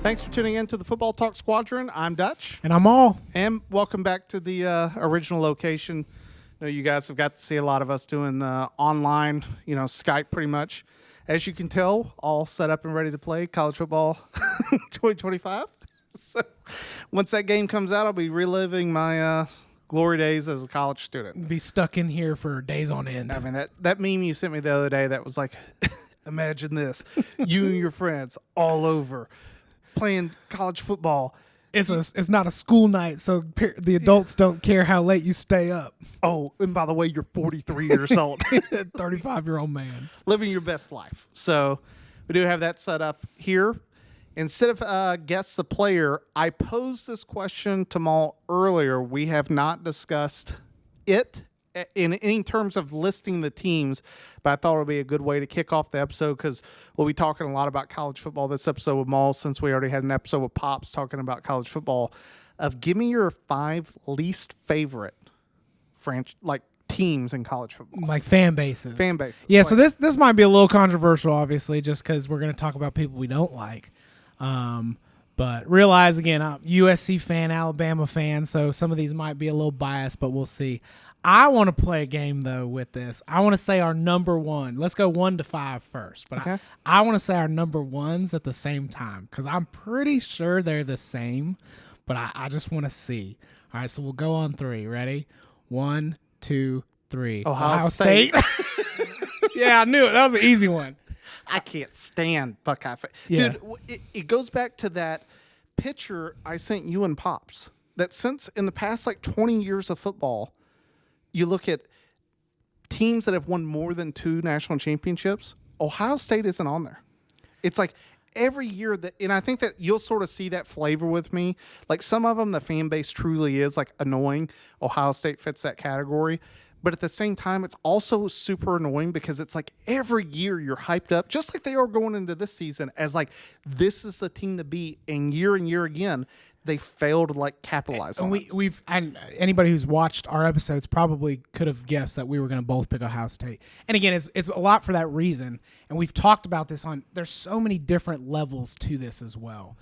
Thanks for tuning in to the Football Talk Squadron. I'm Dutch. And I'm Maul. And welcome back to the original location. I know you guys have got to see a lot of us doing the online, Skype pretty much. As you can tell, all set up and ready to play college football 2025. So once that game comes out, I'll be reliving my glory days as a college student. Be stuck in here for days on end. I mean, that meme you sent me the other day, that was like, imagine this, you and your friends all over playing college football. It's not a school night, so the adults don't care how late you stay up. Oh, and by the way, you're 43 years old. 35-year-old man. Living your best life. So we do have that set up here. Instead of guess the player, I posed this question to Maul earlier. We have not discussed it in any terms of listing the teams, but I thought it would be a good way to kick off the episode because we'll be talking a lot about college football this episode with Maul, since we already had an episode with Pops talking about college football. Give me your 5 least favorite teams in college football, like fan bases. Yeah. So this might be a little controversial, obviously, just because we're going to talk about people we don't like. But realize again, I'm a USC fan, Alabama fan, so some of these might be a little biased, but we'll see. I want to play a game, though, with this. I want to say our number one. Let's go 1 to 5 first. But okay. I want to say our number ones at the same time because I'm pretty sure they're the same, but I just want to see. All right, so we'll go on 3. Ready? 1, 2, 3. Ohio State. Yeah, I knew it. That was an easy one. I can't stand Buckeye. Yeah. Dude, it goes back to that picture I sent you and Pops. That since in the past 20 years of football, you look at teams that have won more than 2 national championships, Ohio State isn't on there. It's like every year and I think that you'll sort of see that flavor with me. Like some of them, the fan base truly is annoying. Ohio State fits that category. But at the same time, it's also super annoying because it's every year you're hyped up, just like they are going into this season, as this is the team to beat. And year again, they failed to capitalize on it. And anybody who's watched our episodes probably could have guessed that we were going to both pick Ohio State. And again, it's a lot for that reason. And we've talked about this there's so many different levels to this as well.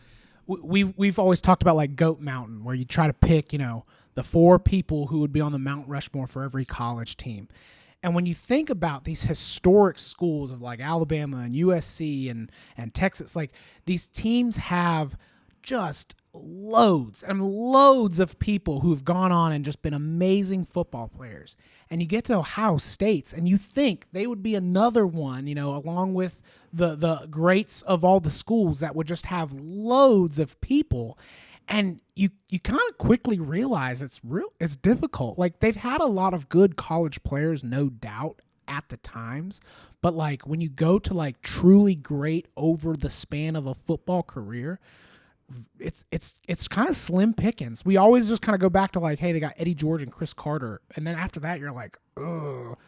We've always talked about Goat Mountain, where you try to pick, the 4 people who would be on the Mount Rushmore for every college team. And when you think about these historic schools of Alabama and USC and Texas, these teams have just loads and loads of people who've gone on and just been amazing football players. And you get to Ohio State's and you think they would be another one, along with the greats of all the schools that would just have loads of people. And you kind of quickly realize it's difficult. They've had a lot of good college players, no doubt, at the times. But when you go to truly great over the span of a football career, it's kind of slim pickings. We always just kind of go back to hey, they got Eddie George and Chris Carter, and then after that you're ugh,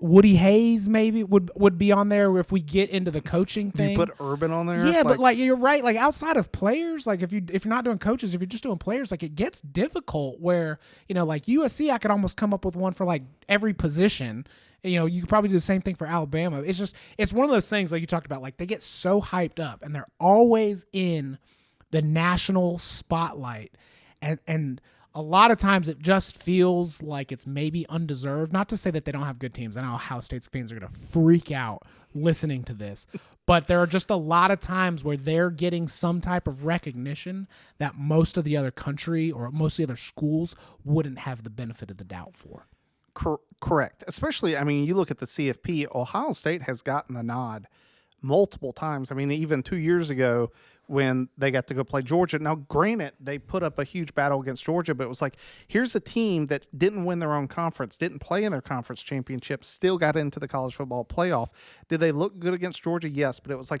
Woody Hayes maybe would be on there if we get into the coaching thing. You put Urban on there? Yeah, but you're right. Outside of players, if you're not doing coaches, if you're just doing players, it gets difficult where, USC, I could almost come up with one for every position. You could probably do the same thing for Alabama. It's one of those things you talked about, they get so hyped up and they're always in the national spotlight. And a lot of times it just feels like it's maybe undeserved. Not to say that they don't have good teams. I know Ohio State's fans are going to freak out listening to this. But there are just a lot of times where they're getting some type of recognition that most of the other country or most of the other schools wouldn't have the benefit of the doubt for. Correct. Especially, you look at the CFP, Ohio State has gotten the nod multiple times. Even 2 years ago when they got to go play Georgia. Now, granted, they put up a huge battle against Georgia, but it was here's a team that didn't win their own conference, didn't play in their conference championship, still got into the college football playoff. Did they look good against Georgia? Yes, but it was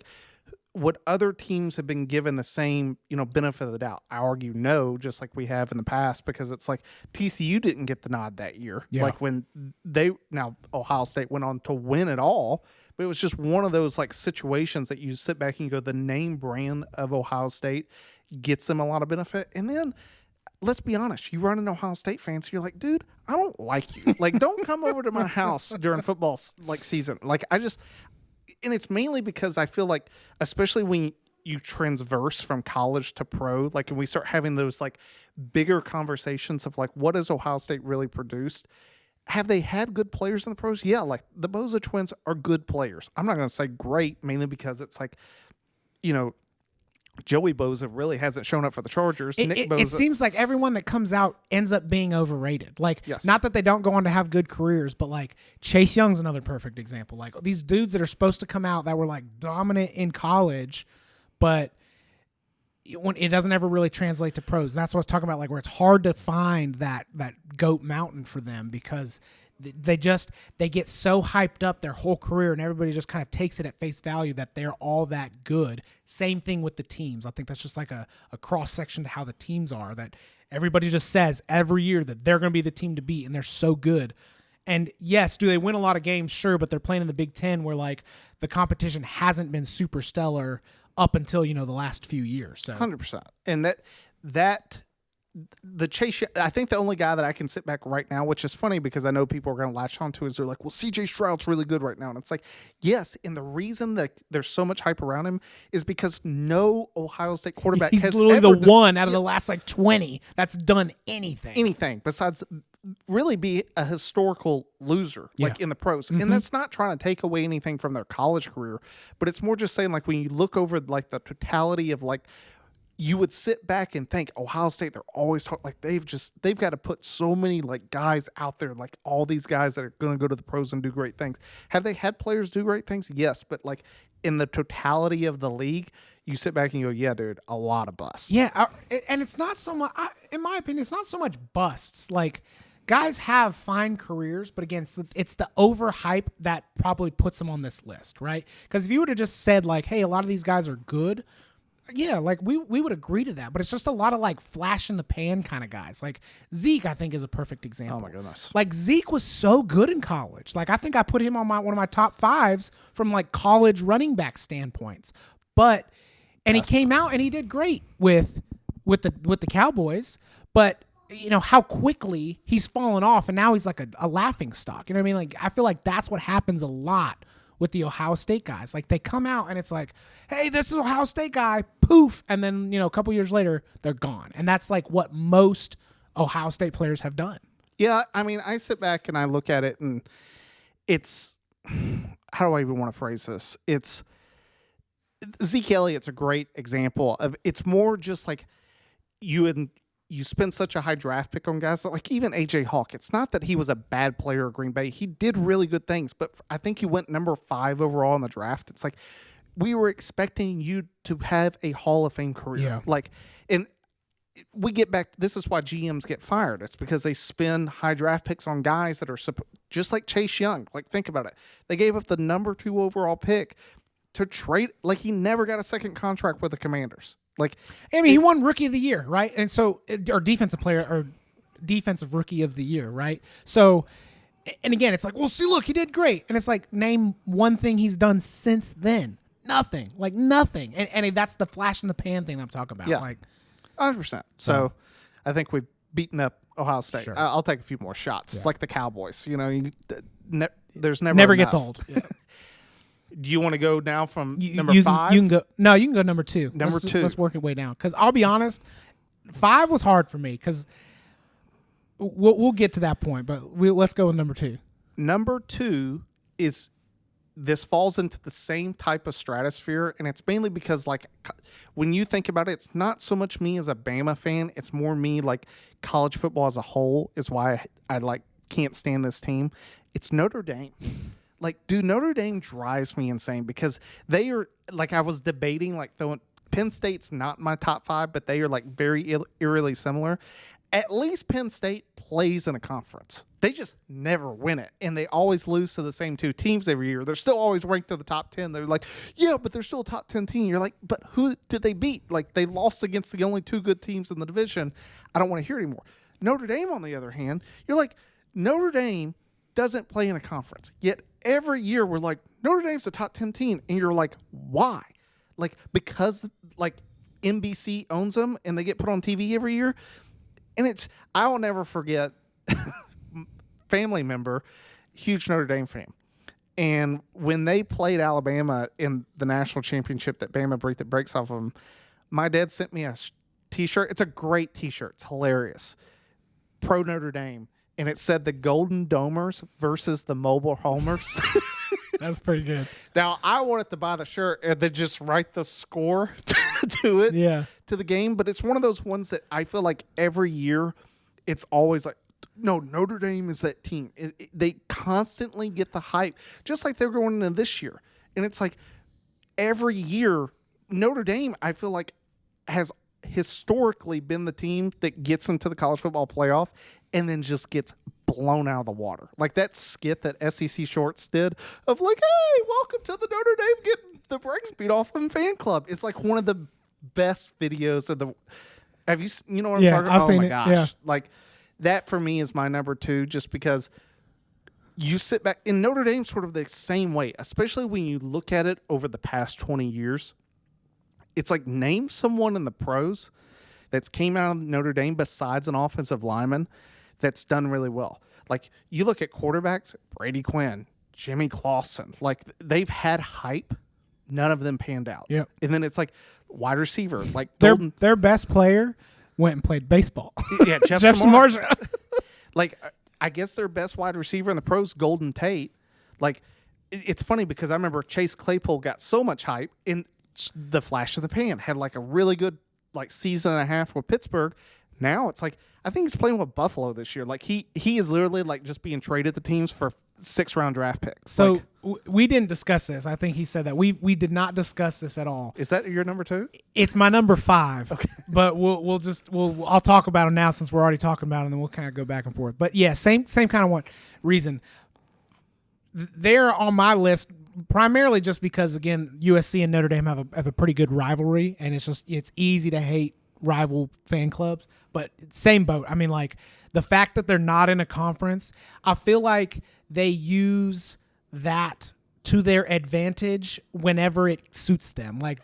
would other teams have been given the same, benefit of the doubt? I argue no, just like we have in the past, because it's like TCU didn't get the nod that year. Yeah. Like when now Ohio State went on to win it all, but it was just one of those like situations that you sit back and you go, the name brand of Ohio State gets them a lot of benefit. And then let's be honest, you run an Ohio State fan, so you're like, dude, I don't like you. Like, don't come over to my house during football like season. Like, and it's mainly because I feel like, especially when you transverse from college to pro, like, and we start having those like bigger conversations of like, what has Ohio State really produced? Have they had good players in the pros? Yeah, like the Boza twins are good players. I'm not going to say great, mainly because it's like, Joey Boza really hasn't shown up for the Chargers. Nick Boza, it seems like everyone that comes out ends up being overrated. Like, yes. Not that they don't go on to have good careers, but like Chase Young's another perfect example. Like these dudes that are supposed to come out that were like dominant in college, but when it doesn't ever really translate to pros. That's what I was talking about, like where it's hard to find that GOAT mountain for them because they get so hyped up their whole career and everybody just kind of takes it at face value that they're all that good. Same thing with the teams. I think that's just like a cross section to how the teams are, that everybody just says every year that they're going to be the team to beat and they're so good. And yes, do they win a lot of games? Sure, but they're playing in the Big Ten where like the competition hasn't been super stellar up until, the last few years. So 100%. And that the Chase, I think the only guy that I can sit back right now, which is funny because I know people are going to latch onto, is they're like, well, CJ Stroud's really good right now. And it's like, yes. And the reason that there's so much hype around him is because no Ohio State quarterback He's has literally ever the one out of the last like 20 that's done anything besides really be a historical loser, like in the pros. And that's not trying to take away anything from their college career, but it's more just saying like when you look over like the totality of like, you would sit back and think Ohio State, they're always like they've got to put so many like guys out there, like all these guys that are going to go to the pros and do great things. Have they had players do great things? Yes. But like in the totality of the league, you sit back and you go, yeah, dude, a lot of busts. Yeah. And it's not so much, in my opinion, it's not so much busts. Like guys have fine careers, but again, it's the overhype that probably puts them on this list, right? Because if you would have just said like, hey, a lot of these guys are good, yeah, like we would agree to that, but it's just a lot of like flash in the pan kind of guys. Like Zeke, I think, is a perfect example. Oh my goodness! Like Zeke was so good in college. Like I think I put him on one of my top fives from like college running back standpoints. But he came out and he did great with the Cowboys. But how quickly he's fallen off, and now he's like a laughing stock. You know what I mean? Like I feel like that's what happens a lot with the Ohio State guys. Like they come out and it's like, hey, this is Ohio State guy, poof. And then, a couple years later, they're gone. And that's like what most Ohio State players have done. Yeah. I mean, I sit back and I look at it and it's, how do I even want to phrase this? It's Zeke Elliott's a great example of, it's more just like you spend such a high draft pick on guys that like even AJ Hawk, it's not that he was a bad player at Green Bay. He did really good things, but I think he went number 5 overall in the draft. It's like, we were expecting you to have a Hall of Fame career. Yeah. Like, and we get back, this is why GMs get fired. It's because they spend high draft picks on guys that are just like Chase Young. Like, think about it. They gave up the number 2 overall pick to trade. Like, he never got a second contract with the Commanders. Like, I mean, he won Rookie of the Year, right? And so, or defensive player, or defensive Rookie of the Year, right? So, and again, it's like, well, see, look, he did great. And it's like, name one thing he's done since then. Nothing. Like, nothing. And that's the flash in the pan thing I'm talking about. Yeah. Like, 100%. So, I think we've beaten up Ohio State. Sure. I'll take a few more shots. Yeah. It's like the Cowboys. There's never never enough. gets old. Yeah. Do you want to go now from number 5? You can go. No, you can go number 2. Number 2. Let's work it way down. Because I'll be honest, 5 was hard for me. Because we'll get to that point, but let's go with number 2. Number 2 is, this falls into the same type of stratosphere, and it's mainly because, like, when you think about it, it's not so much me as a Bama fan, it's more me, like, college football as a whole is why I like, can't stand this team. It's Notre Dame. Like, dude, Notre Dame drives me insane because they are, like, I was debating, like, Penn State's not my top 5, but they are, like, very eerily similar. at least Penn State plays in a conference. They just never win it, and they always lose to the same two teams every year. They're still always ranked in the top 10. They're like, yeah, but they're still a top 10 team. You're like, but who did they beat? Like, they lost against the only two good teams in the division. I don't want to hear it anymore. Notre Dame, on the other hand, you're like, Notre Dame doesn't play in a conference. Yet every year we're like, Notre Dame's a top 10 team. And you're like, why? Like, because, like, NBC owns them and they get put on TV every year. And I will never forget, family member, huge Notre Dame fan. And when they played Alabama in the national championship that Bama breaks off of them, my dad sent me a T-shirt. It's a great T-shirt. It's hilarious. Pro Notre Dame. And it said the Golden Domers versus the Mobile Homers. That's pretty good. Now, I wanted to buy the shirt and then just write the score to it, to the game. But it's one of those ones that I feel like every year it's always like, no, Notre Dame is that team. They constantly get the hype, just like they're going into this year. And it's like every year, Notre Dame, I feel like, has historically been the team that gets into the college football playoff and then just gets blown out of the water. Like that skit that SEC Shorts did of like, hey, welcome to the Notre Dame getting the brakes beat off them fan club. It's like one of the best videos of the. Have you know what I'm talking about? I've seen my it. gosh. Yeah. Like that for me is my number 2, just because you sit back in Notre Dame sort of the same way, especially when you look at it over the past 20 years. It's like, name someone in the pros that's came out of Notre Dame besides an offensive lineman that's done really well. Like, you look at quarterbacks, Brady Quinn, Jimmy Clausen. Like, they've had hype. None of them panned out. Yep. And then it's like wide receiver. Like their best player went and played baseball. Yeah, Jeff Samardzija. Like, I guess their best wide receiver in the pros, Golden Tate. Like, it's funny because I remember Chase Claypool got so much hype in the flash of the pan, had like a really good like season and a half with Pittsburgh. Now it's like, I think he's playing with Buffalo this year. Like he is literally like just being traded to teams for 6-round draft picks. So we didn't discuss this. I think he said that we did not discuss this at all. Is that your number 2? It's my number 5. Okay. But I'll talk about him now since we're already talking about him, and then we'll kind of go back and forth. But yeah, same kind of reason. They're on my list primarily just because, again, USC and Notre Dame have a pretty good rivalry, and it's easy to hate rival fan clubs. But same boat. I mean, like, the fact that they're not in a conference, I feel like they use that to their advantage whenever it suits them. Like,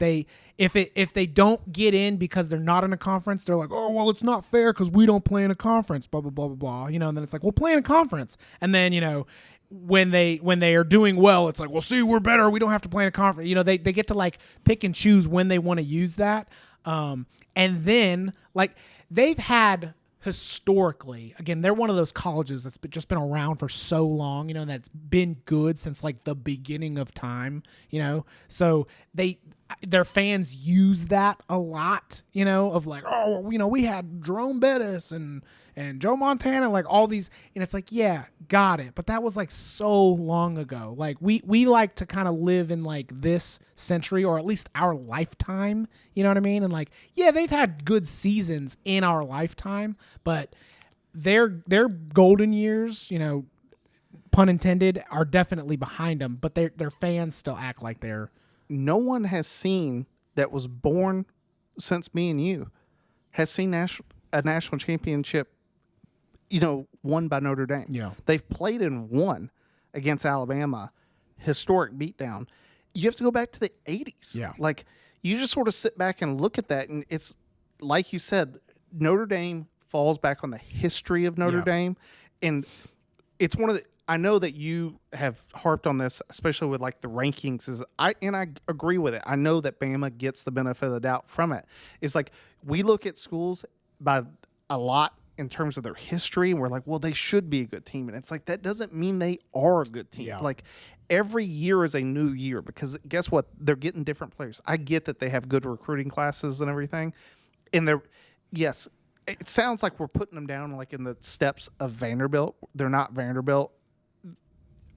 if they don't get in because they're not in a conference, they're like, oh, well, it's not fair because we don't play in a conference, blah, blah, blah, blah, blah. And then it's like, well, play in a conference. And then, when they are doing well, it's like, well, see, we're better. We don't have to play in a conference. They get to like pick and choose when they want to use that. And then like they've had historically, again, they're one of those colleges that's just been around for so long, that's been good since like the beginning of time, so their fans use that a lot, of like, oh, we had Jerome Bettis and Joe Montana, like all these, and it's like, yeah, got it. But that was like so long ago. Like we like to kind of live in like this century, or at least our lifetime, you know what I mean? And like, yeah, they've had good seasons in our lifetime, but their golden years, pun intended, are definitely behind them, but their fans still act like they're. No one has seen that was born since me and you has seen a national championship, won by Notre Dame. Yeah. They've played and won against Alabama, historic beatdown. You have to go back to the 80s. Yeah. Like, you just sort of sit back and look at that, and it's, like you said, Notre Dame falls back on the history of Notre Dame, and it's one of the, I know that you have harped on this, especially with like the rankings. I agree with it. I know that Bama gets the benefit of the doubt from it. It's like we look at schools by a lot in terms of their history, and we're like, well, they should be a good team. And it's like, that doesn't mean they are a good team. Yeah. Like, every year is a new year, because guess what? They're getting different players. I get that they have good recruiting classes and everything. And yes, it sounds like we're putting them down like in the steps of Vanderbilt. They're not Vanderbilt.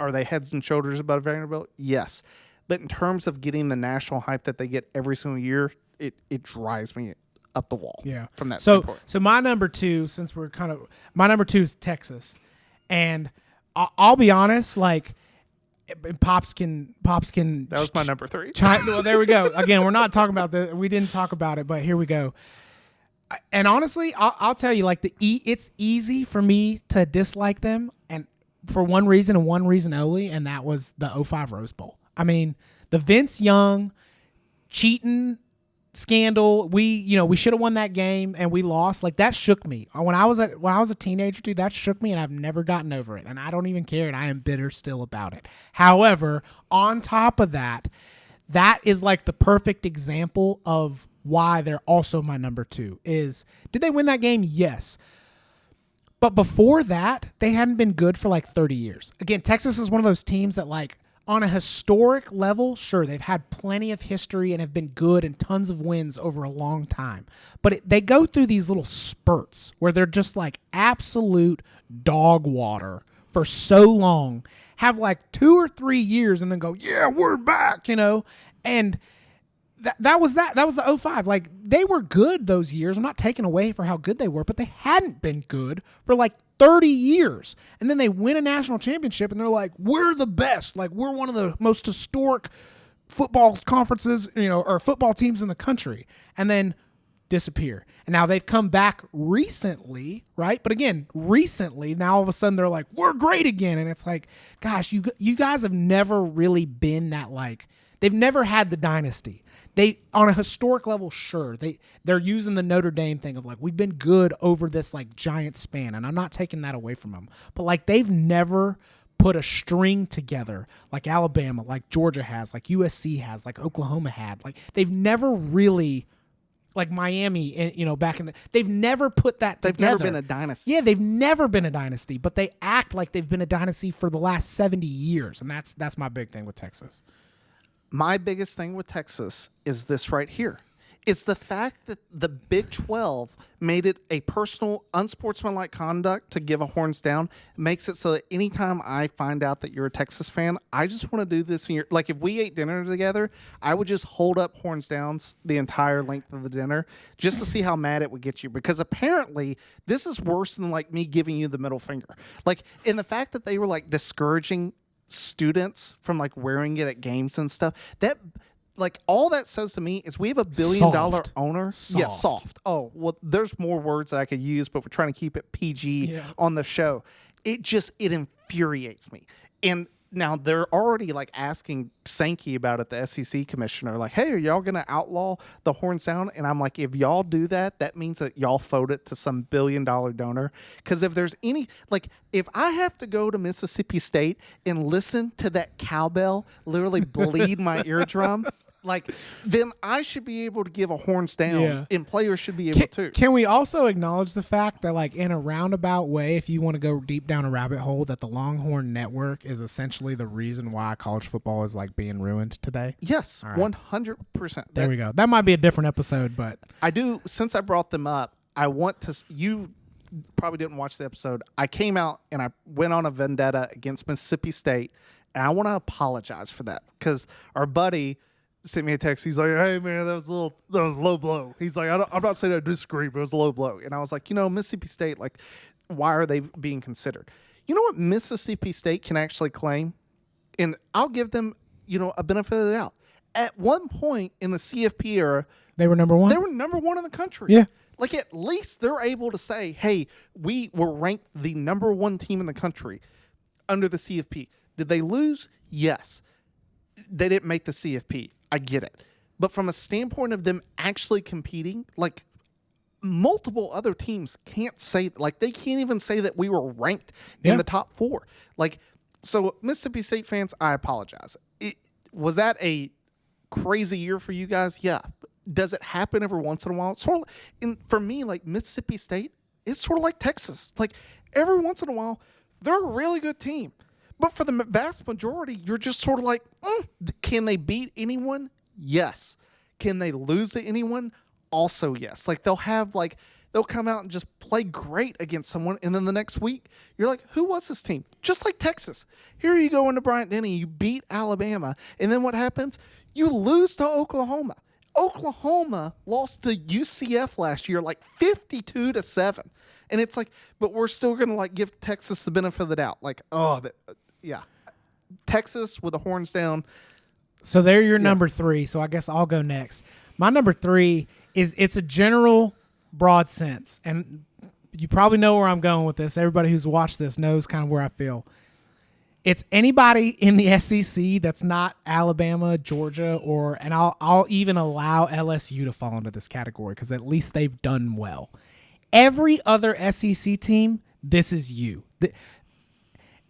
Are they heads and shoulders above Vanderbilt? Yes. But in terms of getting the national hype that they get every single year, it drives me up the wall. Yeah. From that so standpoint. so my number two, since we're my number two is Texas, and I'll be honest, like Pops can. That was my number 3. Well, there we go. Again, we're not talking about we didn't talk about it, but here we go. And honestly, I'll tell you, like it's easy for me to dislike them, and for one reason and one reason only, and that was the 05 Rose Bowl. I mean, the Vince Young cheating scandal. We should have won that game and we lost. Like that shook me. When I was a teenager, dude, that shook me, and I've never gotten over it. And I don't even care, and I am bitter still about it. However, on top of that is like the perfect example of why they're also my number 2. Is did they win that game? Yes. But before that, they hadn't been good for like 30 years. Again, Texas is one of those teams that, like, on a historic level, sure, they've had plenty of history and have been good and tons of wins over a long time. But they go through these little spurts where they're just like absolute dog water for so long, have like 2 or 3 years, and then go, yeah, we're back, And that was the 05. Like, they were good those years. I'm not taking away for how good they were, but they hadn't been good for like 30 years. And then they win a national championship, and they're like, we're the best. Like, we're one of the most historic football conferences, or football teams in the country. And then disappear. And now they've come back recently, right? But again, recently, now all of a sudden they're like, we're great again. And it's like, gosh, you guys have never really been that, like, they've never had the dynasty. They, on a historic level, sure, they're using the Notre Dame thing of like, we've been good over this like giant span, and I'm not taking that away from them. But like, they've never put a string together like Alabama, like Georgia has, like USC has, like Oklahoma had. Like, they've never really, like Miami, and back in they've never put that together. They've never been a dynasty. Yeah, they've never been a dynasty, but they act like they've been a dynasty for the last 70 years, and that's my big thing with Texas. My biggest thing with Texas is this right here. It's the fact that the Big 12 made it a personal, unsportsmanlike conduct to give a horns down. Makes it so that anytime I find out that you're a Texas fan, I just want to do this. Like, if we ate dinner together, I would just hold up horns downs the entire length of the dinner just to see how mad it would get you. Because apparently this is worse than like me giving you the middle finger. Like, in the fact that they were like discouraging students from like wearing it at games and stuff, that like all that says to me is we have $1 billion owner. Yeah, soft. Oh, well, there's more words that I could use, but we're trying to keep it PG on the show. It infuriates me. And now they're already like asking Sankey about it, the SEC commissioner, like, hey, are y'all going to outlaw the horn sound? And I'm like, if y'all do that, that means that y'all vote it to some $1 billion donor. Because if there's any, like, if I have to go to Mississippi State and listen to that cowbell literally bleed my eardrum, like, then I should be able to give a horns down, and players should be able to. Can we also acknowledge the fact that, like, in a roundabout way, if you want to go deep down a rabbit hole, that the Longhorn Network is essentially the reason why college football is like being ruined today? Yes, right. 100%. There we go. That might be a different episode, but I do. Since I brought them up, I want to. You probably didn't watch the episode. I came out and I went on a vendetta against Mississippi State, and I want to apologize for that because our buddy sent me a text. He's like, hey, man, that was a low blow. He's like, I'm not saying I disagree, but it was a low blow. And I was like, Mississippi State, like, why are they being considered? You know what Mississippi State can actually claim? And I'll give them, a benefit of the doubt. At one point in the CFP era, they were number one. They were number one in the country. Yeah. Like, at least they're able to say, hey, we were ranked the number one team in the country under the CFP. Did they lose? Yes. They didn't make the CFP. I get it. But from a standpoint of them actually competing, like, multiple other teams can't say, like, they can't even say that we were ranked in the top 4. Like, so Mississippi State fans, I apologize. Was that a crazy year for you guys? Yeah. Does it happen every once in a while? Sort of, and for me, like, Mississippi State, it's sort of like Texas. Like, every once in a while, they're a really good team. But for the vast majority, you're just sort of like, can they beat anyone? Yes. Can they lose to anyone? Also, yes. Like, they'll come out and just play great against someone, and then the next week, you're like, who was this team? Just like Texas. Here you go into Bryant-Denny, you beat Alabama, and then what happens? You lose to Oklahoma. Oklahoma lost to UCF last year, like 52-7. And it's like, but we're still going to like give Texas the benefit of the doubt. Like, yeah. Texas with the horns down. So they're your number 3. So I guess I'll go next. My number 3 is it's a general broad sense. And you probably know where I'm going with this. Everybody who's watched this knows kind of where I feel. It's anybody in the SEC that's not Alabama, Georgia, and I'll even allow LSU to fall into this category because at least they've done well. Every other SEC team, this is you.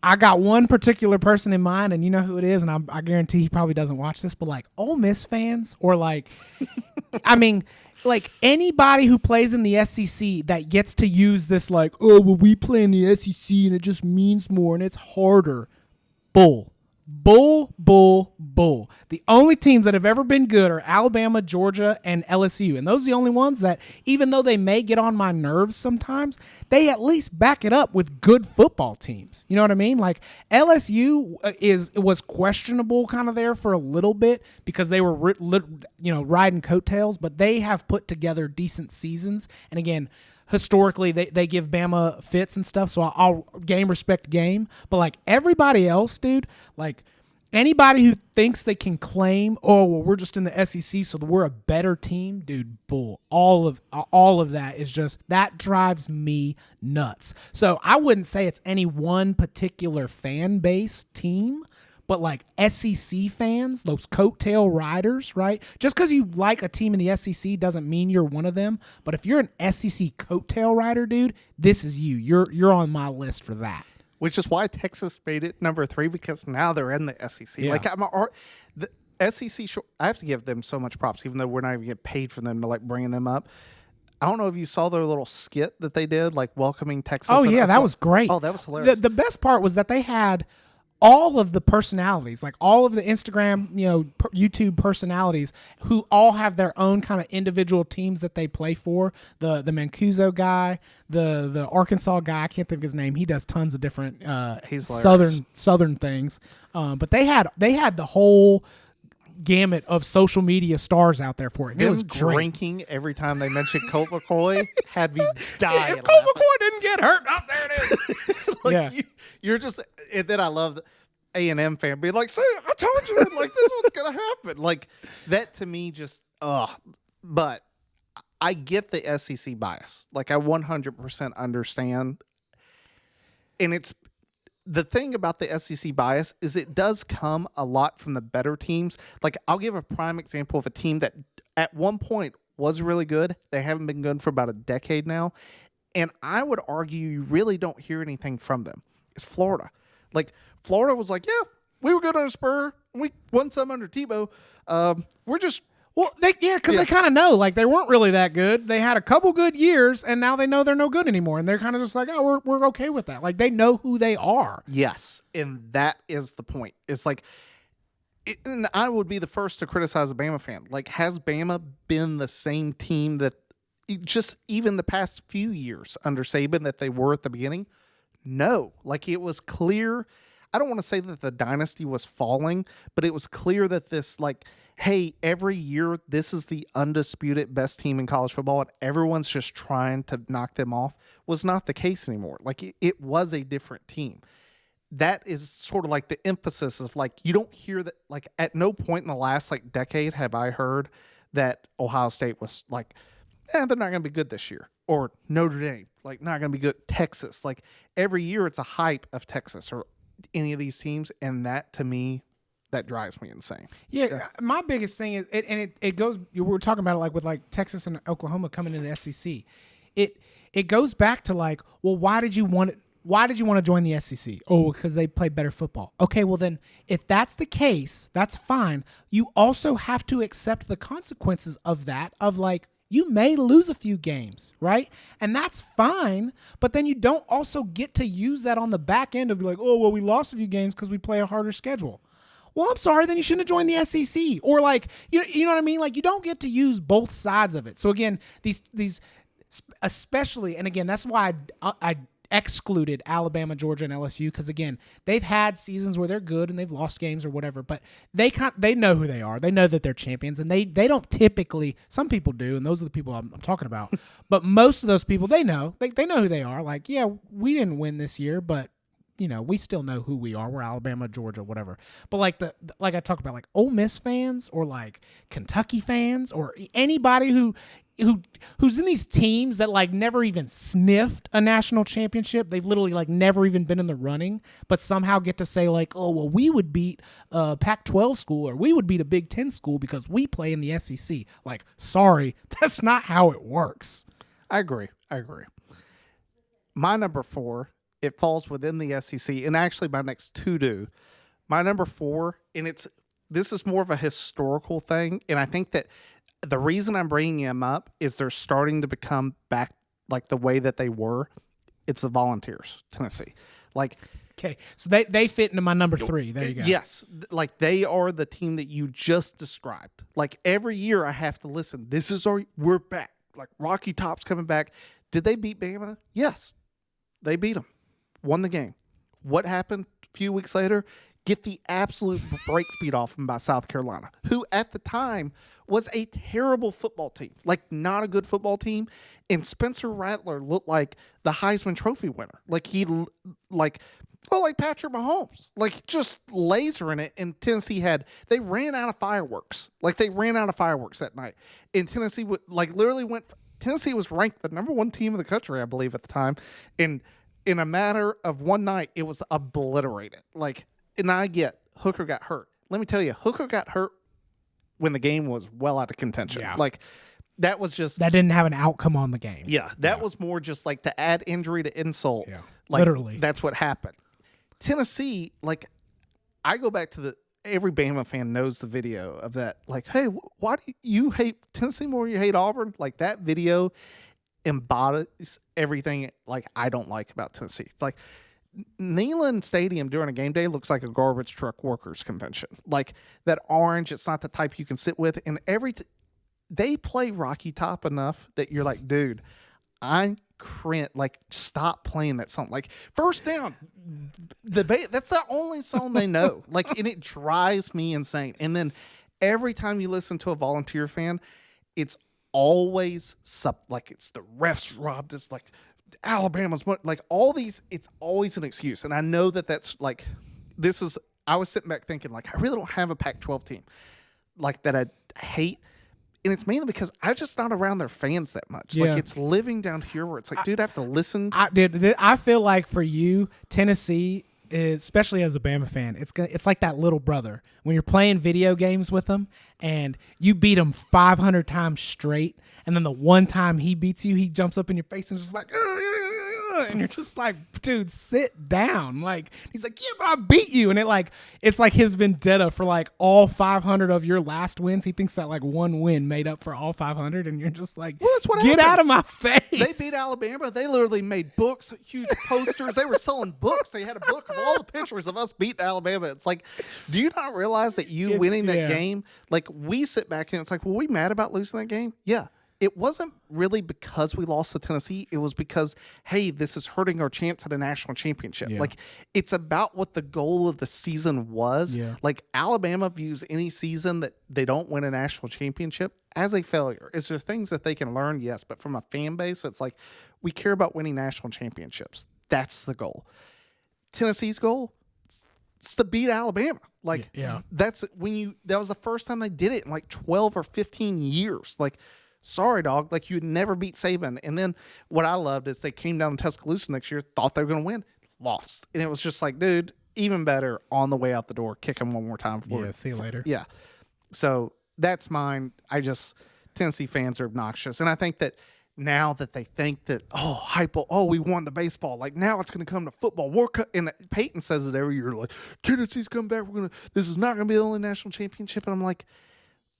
I got one particular person in mind, and you know who it is, and I guarantee he probably doesn't watch this, but like Ole Miss fans or like, I mean, like anybody who plays in the SEC that gets to use this like, oh, well, we play in the SEC and it just means more and it's harder. Bull. The only teams that have ever been good are Alabama, Georgia, and LSU. And those are the only ones that, even though they may get on my nerves sometimes, they at least back it up with good football teams. You know what I mean? Like LSU was questionable kind of there for a little bit because they were riding coattails, but they have put together decent seasons. And again, historically, they give Bama fits and stuff, so I'll respect game. But, like, everybody else, dude, like, anybody who thinks they can claim, oh, well, we're just in the SEC, so we're a better team, dude, bull. All of that is just, that drives me nuts. So I wouldn't say it's any one particular fan base team, but like SEC fans, those coattail riders, right? Just because you like a team in the SEC doesn't mean you're one of them. But if you're an SEC coattail rider, dude, this is you. You're on my list for that. Which is why Texas made it number 3 because now they're in the SEC. Yeah. Like the SEC, I have to give them so much props, even though we're not even getting paid for them to like bringing them up. I don't know if you saw their little skit that they did, like welcoming Texas. Oh yeah, that was great. Oh, that was hilarious. The best part was that they had all of the personalities, like all of the Instagram, YouTube personalities who all have their own kind of individual teams that they play for. The Mancuso guy, the Arkansas guy, I can't think of his name. He does tons of different southern things. But they had the whole gamut of social media stars out there for it. It was great. Drinking every time they mentioned Colt McCoy had me dying. If Colt McCoy didn't get hurt, there it is. Like you're just, and then I love the A&M fan being like, "See, I told you, like this was gonna happen." Like that to me, just But I get the SEC bias. Like I 100% understand, and it's. The thing about the SEC bias is it does come a lot from the better teams. Like, I'll give a prime example of a team that at one point was really good. They haven't been good for about a decade now. And I would argue you really don't hear anything from them. It's Florida. Like, Florida was like, yeah, we were good on a spur. We won some under Tebow. We're just... Well, they kind of know, like they weren't really that good. They had a couple good years, and now they know they're no good anymore, and they're kind of just like, oh, we're okay with that. Like they know who they are. Yes, and that is the point. It's like, and I would be the first to criticize a Bama fan. Like, has Bama been the same team that just even the past few years under Saban that they were at the beginning? No, like it was clear. I don't want to say that the dynasty was falling, but it was clear that this like. Hey, every year, this is the undisputed best team in college football, and everyone's just trying to knock them off, was not the case anymore. Like, it was a different team. That is sort of like the emphasis of, like, you don't hear that, like, at no point in the last, like, decade have I heard that Ohio State was like, they're not going to be good this year. Or Notre Dame, like, not going to be good. Texas, like, every year it's a hype of Texas or any of these teams, and that, to me, that drives me insane. Yeah, my biggest thing is, it goes. We were talking about it like with like Texas and Oklahoma coming into the SEC. It goes back to like, well, why did you want to join the SEC? Oh, because they play better football. Okay, well then, if that's the case, that's fine. You also have to accept the consequences of that. Of like, you may lose a few games, right? And that's fine. But then you don't also get to use that on the back end of be like, oh, well, we lost a few games because we play a harder schedule. Well, I'm sorry, then you shouldn't have joined the SEC. Or like, you know what I mean? Like, you don't get to use both sides of it. So again, these especially, and again, that's why I excluded Alabama, Georgia, and LSU because again, they've had seasons where they're good and they've lost games or whatever, but they know who they are. They know that they're champions, and they don't typically. Some people do, and those are the people I'm talking about. But most of those people, they know who they are. Like, yeah, we didn't win this year, but we still know who we are. We're Alabama, Georgia, whatever. But like I talk about, like Ole Miss fans or like Kentucky fans or anybody who's in these teams that like never even sniffed a national championship. They've literally like never even been in the running, but somehow get to say like, oh, well, we would beat a Pac-12 school or we would beat a Big Ten school because we play in the SEC. Like, sorry, that's not how it works. I agree. My number 4, it falls within the SEC, and actually my next 2 do. My number 4, and this is more of a historical thing, and I think that the reason I'm bringing them up is they're starting to become back like the way that they were. It's the Volunteers, Tennessee. Like, okay, so they fit into my number 3. There you go. Yes, like they are the team that you just described. Like every year I have to listen. We're back. Like Rocky Top's coming back. Did they beat Bama? Yes, they beat them. Won the game. What happened a few weeks later? Get the absolute brakes beat off them by South Carolina, who at the time was a terrible football team, like not a good football team. And Spencer Rattler looked like the Heisman Trophy winner. Like like Patrick Mahomes, like just lasering it. And Tennessee they ran out of fireworks. Like they ran out of fireworks that night. And Tennessee Tennessee was ranked the number 1 team in the country, I believe, at the time. And in a matter of one night, it was obliterated. Like, and I get Hooker got hurt. Let me tell you, Hooker got hurt when the game was well out of contention. Yeah. Like, that was just... That didn't have an outcome on the game. Yeah, that was more just like to add injury to insult. Yeah, like, literally. That's what happened. Tennessee, like, I go back to every Bama fan knows the video of that. Like, hey, why do you hate Tennessee more than you hate Auburn? Like, that video embodies everything like I don't like about Tennessee. It's like Neyland Stadium during a game day looks like a garbage truck workers convention. Like that orange, it's not the type you can sit with. And they play Rocky Top enough that you're like, dude, stop playing that song. Like First Down, that's the only song they know. Like, and it drives me insane. And then every time you listen to a Volunteer fan, it's always like it's the refs robbed us, like Alabama's like all these. It's always an excuse, and I know that's like I was sitting back thinking like I really don't have a Pac-12 team like that I hate, and it's mainly because I'm just not around their fans that much. Yeah. Like it's living down here where it's like, dude, I have to listen. I feel like for you, Tennessee, especially as a Bama fan, it's like that little brother when you're playing video games with them and you beat him 500 times straight, and then the one time he beats you, he jumps up in your face and just like, and you're just like, dude, sit down. Like he's like, yeah, but I beat you, and it's like his vendetta for like all 500 of your last wins. He thinks that like one win made up for all 500, and you're just like, well, that's what get happened. out of my face. They beat Alabama. They literally made books, huge posters. They were selling books. They had a book of all the pictures of us beating Alabama. It's like, do you not realize that winning that game? Like we sit back and it's like, were we mad about losing that game? Yeah. It wasn't really because we lost to Tennessee. It was because, hey, this is hurting our chance at a national championship. Yeah. Like, it's about what the goal of the season was. Yeah. Like, Alabama views any season that they don't win a national championship as a failure. Is there things that they can learn? Yes. But from a fan base, it's like, we care about winning national championships. That's the goal. Tennessee's goal, it's to beat Alabama. Like, yeah. That was the first time they did it in like 12 or 15 years. Like, sorry, dog. Like, you'd never beat Saban. And then what I loved is they came down to Tuscaloosa next year, thought they were going to win, lost. And it was just like, dude, even better on the way out the door, kick them one more time. See you later. Yeah. So that's mine. Tennessee fans are obnoxious. And I think that now that they think that, we won the baseball, like now it's going to come to football. And Peyton says it every year, like, Tennessee's coming back. This is not going to be the only national championship. And I'm like,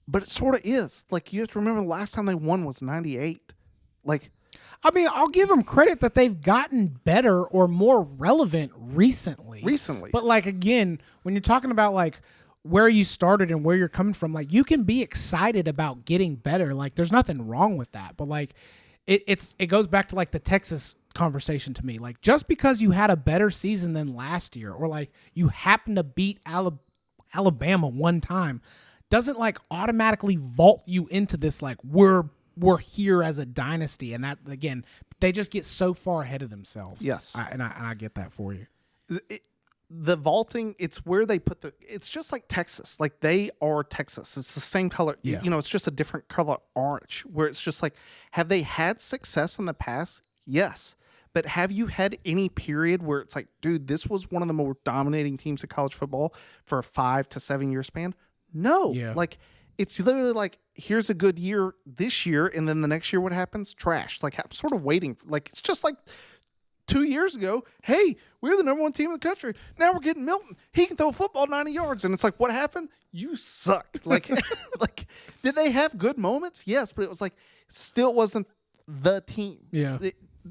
but it sort of is. Like, you have to remember the last time they won was 98. Like, I mean, I'll give them credit that they've gotten better or more relevant recently. But, like, again, when you're talking about, like, where you started and where you're coming from, like, you can be excited about getting better. Like, there's nothing wrong with that. But, like, it goes back to like the Texas conversation to me. Like, just because you had a better season than last year, or like you happen to beat Alabama one time, doesn't like automatically vault you into this like we're here as a dynasty. And that, again, they just get so far ahead of themselves. Yes. I get that for you. The vaulting, it's where they put it's just like Texas. Like, they are Texas. It's the same color. Yeah. It's just a different color orange, where it's just like, have they had success in the past? Yes. But have you had any period where it's like, dude, this was one of the more dominating teams of college football for a 5 to 7 year span? No. Yeah. Like, it's literally like, here's a good year this year, and then the next year what happens? Trash. Like, I'm sort of waiting. Like, it's just like 2 years ago, hey, we're the number 1 team in the country. Now we're getting Milton. He can throw a football 90 yards. And it's like, what happened? You suck. Like, like, did they have good moments? Yes, but it was like, it still wasn't the team. Yeah.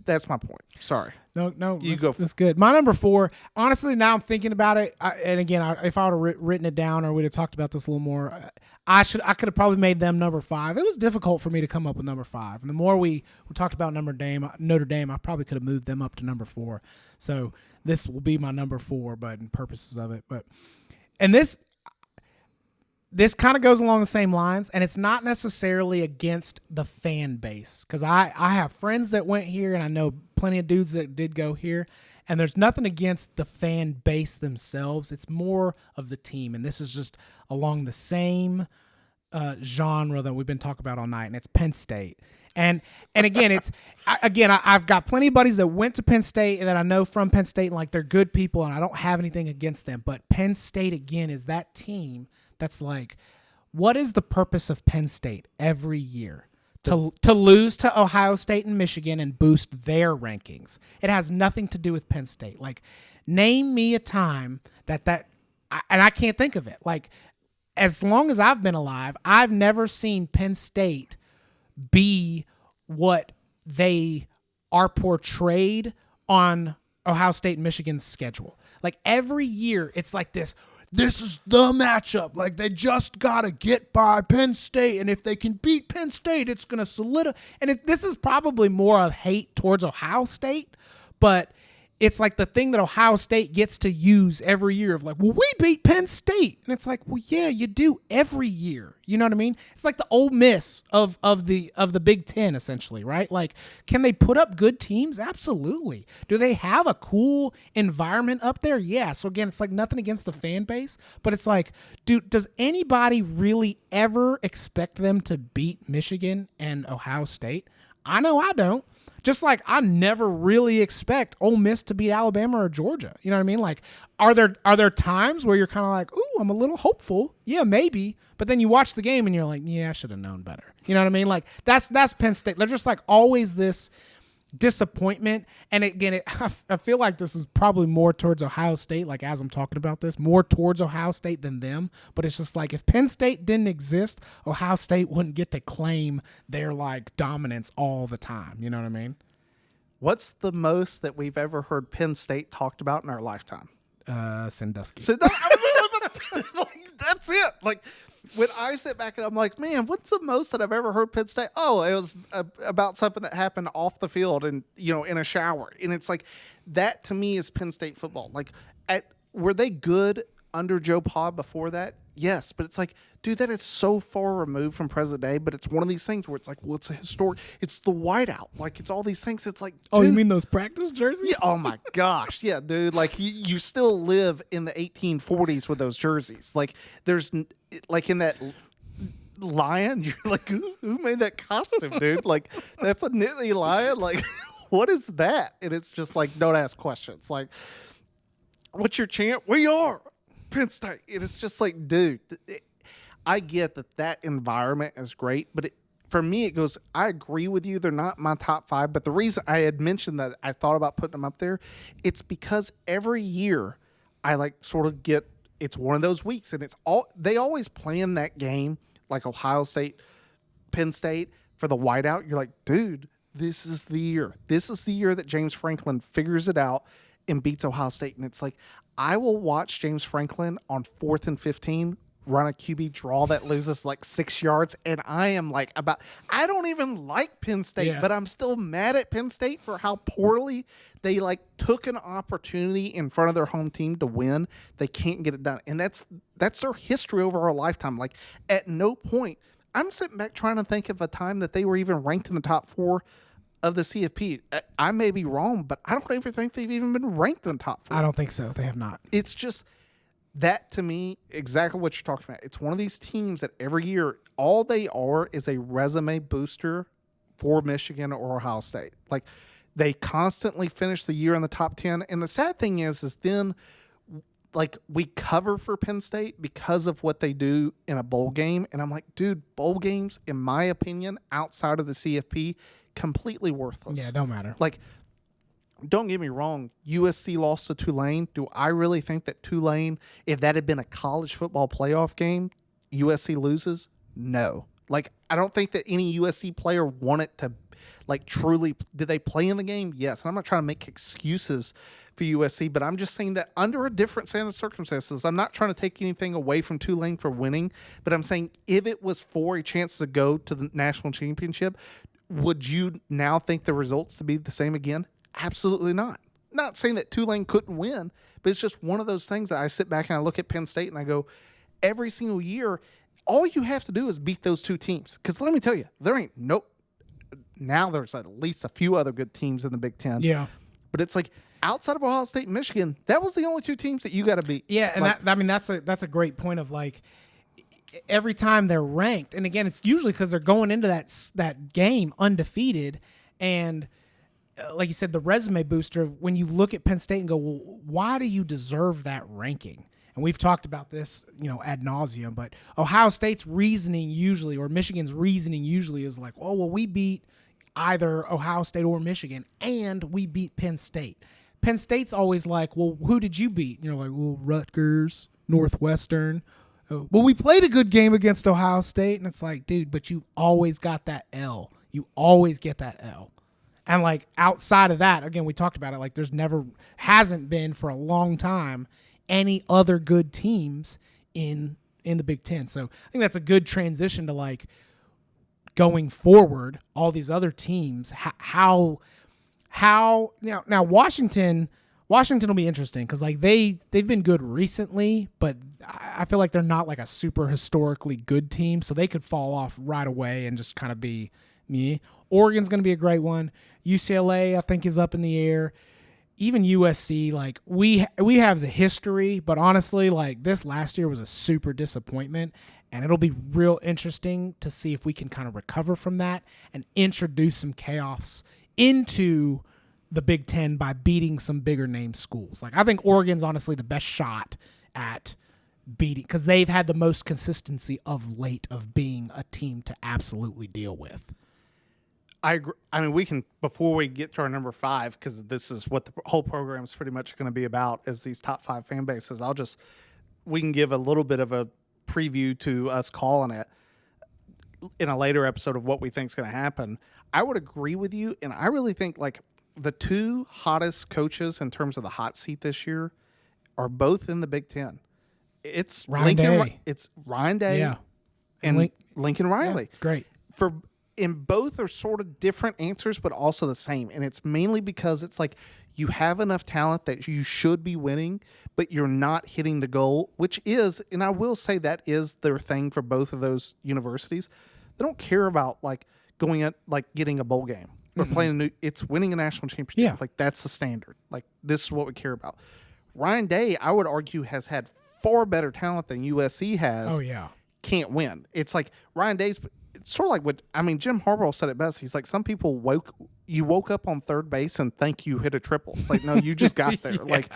That's my point. Sorry. No, You go. That's good. My number 4, honestly, now I'm thinking about it, and again, if I would have written it down or we'd have talked about this a little more, I could have probably made them number 5. It was difficult for me to come up with number 5. And the more we talked about Notre Dame, I probably could have moved them up to number 4. So this will be my number 4, but in purposes of it. And this kind of goes along the same lines, and it's not necessarily against the fan base, because I have friends that went here, and I know plenty of dudes that did go here, and there's nothing against the fan base themselves. It's more of the team, and this is just along the same genre that we've been talking about all night, and it's Penn State. And again, I've got plenty of buddies that went to Penn State and that I know from Penn State, and like, they're good people, and I don't have anything against them. But Penn State, again, is that team that's like, what is the purpose of Penn State every year? To lose to Ohio State and Michigan and boost their rankings. It has nothing to do with Penn State. Like, name me a time and I can't think of it. Like, as long as I've been alive, I've never seen Penn State be what they are portrayed on Ohio State and Michigan's schedule. Like, every year, it's like this is the matchup. Like, they just got to get by Penn State, and if they can beat Penn State, it's going to solidify. And this is probably more of hate towards Ohio State, but it's like the thing that Ohio State gets to use every year of like, well, we beat Penn State. And it's like, well, yeah, you do every year. You know what I mean? It's like the Ole Miss of the Big Ten, essentially, right? Like, can they put up good teams? Absolutely. Do they have a cool environment up there? Yeah. So again, it's like nothing against the fan base, but it's like, dude, does anybody really ever expect them to beat Michigan and Ohio State? I know I don't. Just like I never really expect Ole Miss to beat Alabama or Georgia. You know what I mean? Like, are there times where you're kind of like, ooh, I'm a little hopeful. Yeah, maybe. But then you watch the game and you're like, yeah, I should have known better. You know what I mean? Like, that's Penn State. They're just like always this disappointment. And again, I feel like this is probably more towards Ohio State, like as I'm talking about this, more towards Ohio State than them. But it's just like, if Penn State didn't exist, Ohio State wouldn't get to claim their like dominance all the time. You know what I mean? What's the most that we've ever heard Penn State talked about in our lifetime? Sandusky. So that's it. Like, when I sit back and I'm like, man, what's the most that I've ever heard Penn State? Oh, it was about something that happened off the field and, in a shower. And it's like, that to me is Penn State football. Like, were they good under Joe Pa before that? Yes. But it's like, dude, that is so far removed from present day. But it's one of these things where it's like, well, it's a historic, it's the whiteout. Like, it's all these things. It's like, dude, oh, you mean those practice jerseys? Yeah, oh my gosh. Yeah, dude. Like, you still live in the 1840s with those jerseys. Like, there's like in that lion, you're like, who made that costume, dude? Like, that's a Nittany lion. Like, what is that? And it's just like, don't ask questions. Like, what's your chant? We are Penn State. And it's just like, dude, I get that environment is great, but for me, it goes, I agree with you. They're not my top 5, but the reason I had mentioned that I thought about putting them up there, it's because every year I like sort of get, it's one of those weeks, and they always plan that game like Ohio State, Penn State for the whiteout. You're like, dude, this is the year. This is the year that James Franklin figures it out and beats Ohio State. And it's like, I will watch James Franklin on 4th and 15 run a QB draw that loses like 6 yards, and I am like I don't even like Penn State, but I'm still mad at Penn State for how poorly they like took an opportunity in front of their home team to win. They can't get it done, and that's their history over a lifetime. Like at no point, I'm sitting back trying to think of a time that they were even ranked in the top 4 of the CFP. I may be wrong, but I don't even think they've even been ranked in the top 4. I don't think so. They have not. It's just that, to me, exactly what you're talking about. It's one of these teams that every year, all they are is a resume booster for Michigan or Ohio State. Like, they constantly finish the year in the top 10. And the sad thing is then, like, we cover for Penn State because of what they do in a bowl game. And I'm like, dude, bowl games, in my opinion, outside of the CFP, completely worthless. Yeah, don't matter. Like, don't get me wrong, USC lost to Tulane. Do I really think that Tulane, if that had been a college football playoff game, USC loses? No. Like, I don't think that any USC player wanted to, like, truly, did they play in the game? Yes. And I'm not trying to make excuses for USC, but I'm just saying that under a different set of circumstances, I'm not trying to take anything away from Tulane for winning, but I'm saying if it was for a chance to go to the national championship, would you now think the results to be the same again? Absolutely not. Not saying that Tulane couldn't win, but it's just one of those things that I sit back and I look at Penn State and I go, every single year, all you have to do is beat those two teams. Because let me tell you, there ain't now there's at least a few other good teams in the Big Ten. Yeah. But it's like outside of Ohio State and Michigan, that was the only two teams that you got to beat. Yeah, and like, that's a great point of like every time they're ranked, and again, it's usually because they're going into that game undefeated, and like you said, the resume booster. When you look at Penn State and go, well, why do you deserve that ranking? And we've talked about this, ad nauseum. But Ohio State's reasoning usually, or Michigan's reasoning usually, is like, oh well, we beat either Ohio State or Michigan, and we beat Penn State. Penn State's always like, well, who did you beat? And you're like, well, Rutgers, Northwestern. Well, we played a good game against Ohio State, and it's like, dude, but you always got that L. You always get that L. And like outside of that, again, we talked about it, like hasn't been for a long time any other good teams in the Big Ten. So I think that's a good transition to like going forward, all these other teams, how now Washington will be interesting because like they've been good recently, but I feel like they're not like a super historically good team, so they could fall off right away and just kind of be me. Oregon's going to be a great one. UCLA, I think, is up in the air. Even USC, like we have the history, but honestly, like this last year was a super disappointment, and it'll be real interesting to see if we can kind of recover from that and introduce some chaos into the Big Ten by beating some bigger name schools. Like I think Oregon's honestly the best shot at beating because they've had the most consistency of late of being a team to absolutely deal with. I agree. I mean, we can, before we get to our number 5, because this is what the whole program is pretty much going to be about, is these top 5 fan bases. We can give a little bit of a preview to us calling it in a later episode of what we think is going to happen. I would agree with you, and I really think like the two hottest coaches in terms of the hot seat this year are both in the Big Ten. It's Ryan Day, and Lincoln Riley. Yeah, great. And both are sort of different answers, but also the same. And it's mainly because it's like you have enough talent that you should be winning, but you're not hitting the goal, which is, and I will say that is their thing for both of those universities. They don't care about like going at like getting a bowl game or playing it's winning a national championship. Yeah. Like that's the standard. Like this is what we care about. Ryan Day, I would argue, has had far better talent than USC has. Oh yeah. Can't win. It's like Ryan Day's sort of like Jim Harbaugh said it best. He's like, some people woke up on third base and think you hit a triple. It's like, no, you just got there. Like,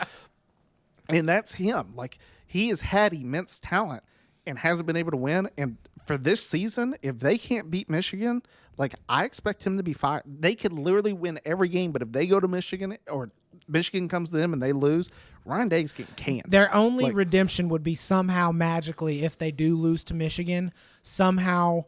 and that's him. Like, he has had immense talent and hasn't been able to win. And for this season, if they can't beat Michigan, like, I expect him to be fired. They could literally win every game, but if they go to Michigan or Michigan comes to them and they lose, Ryan Day's getting canned. Their only redemption would be somehow magically, if they do lose to Michigan, somehow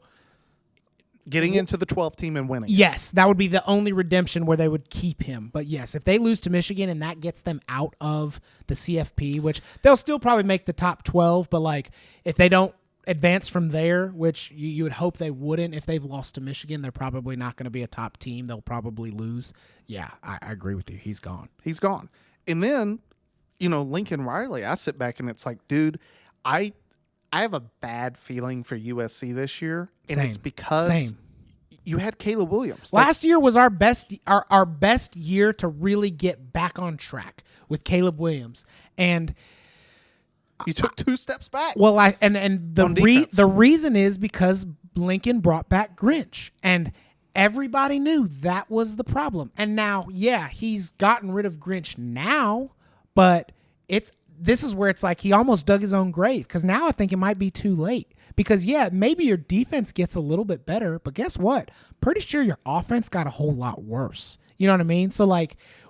Getting into the 12th team and winning. Yes, that would be the only redemption where they would keep him. But yes, if they lose to Michigan and that gets them out of the CFP, which they'll still probably make the top 12, but like if they don't advance from there, which you would hope they wouldn't, if they've lost to Michigan, they're probably not going to be a top team. They'll probably lose. Yeah, I agree with you. He's gone. He's gone. And then, Lincoln Riley, I sit back and it's like, dude, I have a bad feeling for USC this year, and it's because you had Caleb Williams. Last year was our best year to really get back on track with Caleb Williams, and you took 2 steps back. Well, the reason is because Lincoln brought back Grinch, and everybody knew that was the problem. And now, he's gotten rid of Grinch now, but this is where it's like he almost dug his own grave, because now I think it might be too late. Because, maybe your defense gets a little bit better, but guess what? Pretty sure your offense got a whole lot worse. You know what I mean? So,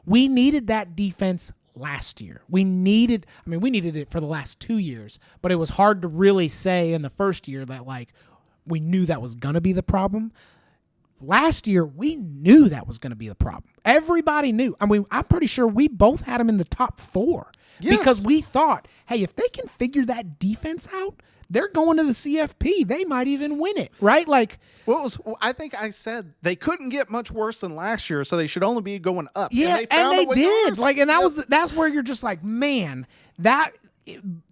we needed that defense last year. We needed it for the last 2 years, but it was hard to really say in the first year that, we knew that was going to be the problem. Last year, we knew that was going to be the problem. Everybody knew. I'm pretty sure we both had them in the top 4. Yes. Because we thought, hey, if they can figure that defense out, they're going to the CFP. They might even win it, right? I think I said they couldn't get much worse than last year, so they should only be going up. Yeah, and they did. That's where you're just like, man,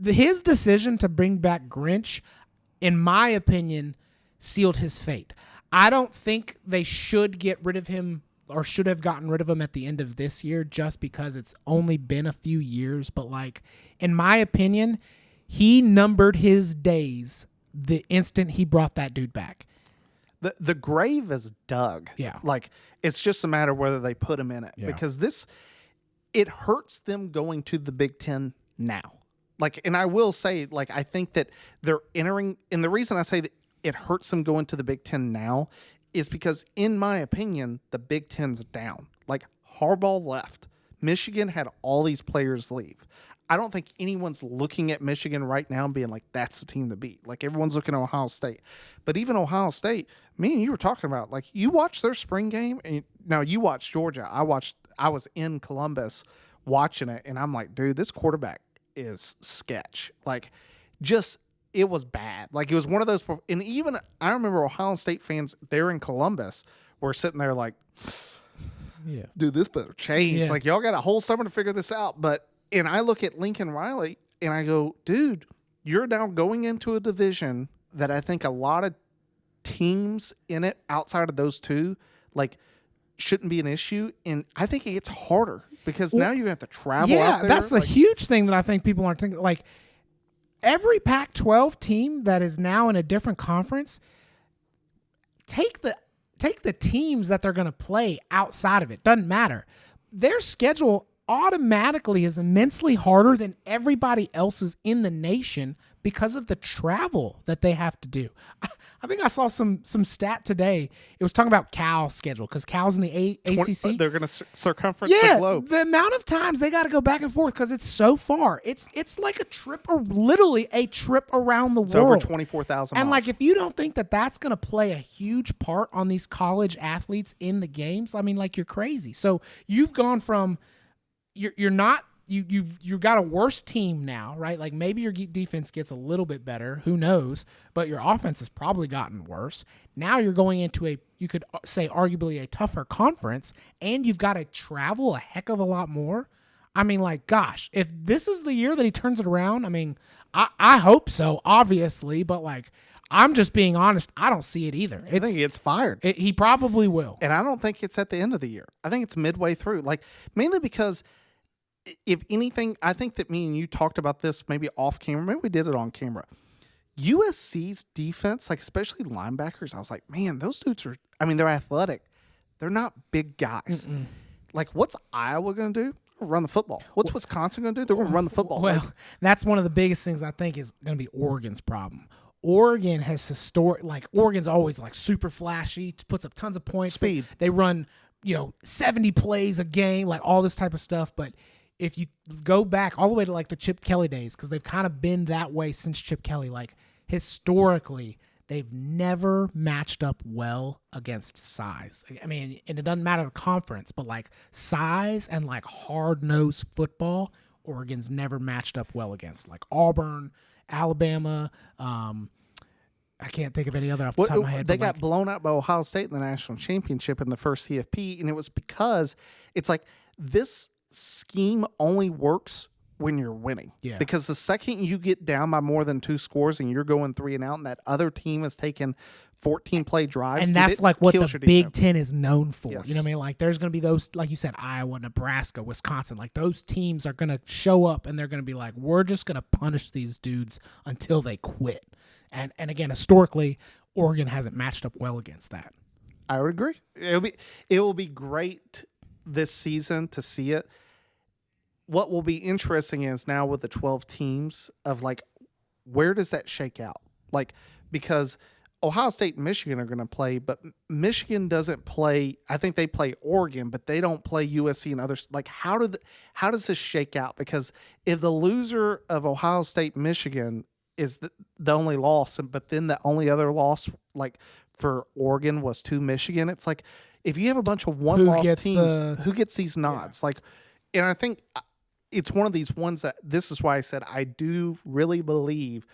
his decision to bring back Grinch, in my opinion, sealed his fate. I don't think they should get rid of him or should have gotten rid of him at the end of this year, just because it's only been a few years. But in my opinion, he numbered his days the instant he brought that dude back. The grave is dug. Yeah. It's just a matter of whether they put him in it. Yeah. Because it hurts them going to the Big Ten now. And I will say, I think that they're entering, and the reason I say that it hurts them going to the Big Ten now is because, in my opinion, the Big Ten's down. Harbaugh left. Michigan had all these players leave. I don't think anyone's looking at Michigan right now and being like, that's the team to beat. Everyone's looking at Ohio State. But even Ohio State, me and you were talking about, you watched their spring game, and now you watched Georgia. I was in Columbus watching it, and I'm like, dude, this quarterback is sketch. It was bad. It was one of those, and even I remember Ohio State fans there in Columbus were sitting there dude, this better change. Yeah. Y'all got a whole summer to figure this out. And I look at Lincoln Riley and I go, dude, you're now going into a division that I think a lot of teams in it outside of those two, shouldn't be an issue. And I think it gets harder because now you have to travel out there. That's the huge thing that I think people aren't thinking. Every Pac-12 team that is now in a different conference, take the teams that they're going to play outside of it. Doesn't matter. Their schedule automatically is immensely harder than everybody else's in the nation because of the travel that they have to do. I think I saw some stat today. It was talking about Cal's schedule, because Cal's in the ACC. They're going to circumference the globe. The amount of times they got to go back and forth because it's so far. It's like a trip, or literally a trip around the world. It's over 24,000 miles. And if you don't think that that's going to play a huge part on these college athletes in the games, you're crazy. So you've gone from you've got a worse team now, right? Maybe your defense gets a little bit better, who knows, but your offense has probably gotten worse. Now you're going into you could say arguably a tougher conference, and you've got to travel a heck of a lot more. Gosh, if this is the year that he turns it around, I hope so, obviously, but I'm just being honest, I don't see it either. I think he gets fired. He probably will. And I don't think it's at the end of the year. I think it's midway through, mainly because, if anything, I think that me and you talked about this maybe off camera. Maybe we did it on camera. USC's defense, especially linebackers, I was like, man, those dudes are, they're athletic. They're not big guys. Mm-mm. What's Iowa going to do? Run the football. What's Wisconsin going to do? They're going to run the football. Well, that's one of the biggest things I think is going to be Oregon's problem. Oregon has Oregon's always super flashy, puts up tons of points. Speed. They run, 70 plays a game, all this type of stuff. But if you go back all the way to the Chip Kelly days, because they've kind of been that way since Chip Kelly, historically, they've never matched up well against size. I mean, and it doesn't matter the conference, but like size and like hard-nosed football, Oregon's never matched up well against. Like Auburn, Alabama, I can't think of any other off the top of my head. They got blown out by Ohio State in the national championship in the first CFP, and it was because it's like this scheme only works when you're winning. Yeah. Because the second you get down by more than 2 scores and you're going 3 and out, and that other team is taking 14 play drives, and that's like what the Big defense. Ten is known for. Yes. You know what I mean? Like there's going to be those, like you said, Iowa, Nebraska, Wisconsin. Like those teams are going to show up and they're going to be like, we're just going to punish these dudes until they quit. And again, historically, Oregon hasn't matched up well against that. I would agree. It will be great this season to see it. What will be interesting is now with the 12 teams of like, where does that shake out? Like, because Ohio State and Michigan are going to play, but Michigan doesn't play. I think they play Oregon, but they don't play USC and others. Like, how does this shake out? Because if the loser of Ohio State, Michigan is the only loss, but then the only other loss, like for Oregon, was to Michigan, it's like, if you have a bunch of one-loss teams, who gets these nods? Yeah. Like, and I think it's one of these ones that, this is why I said I do really believe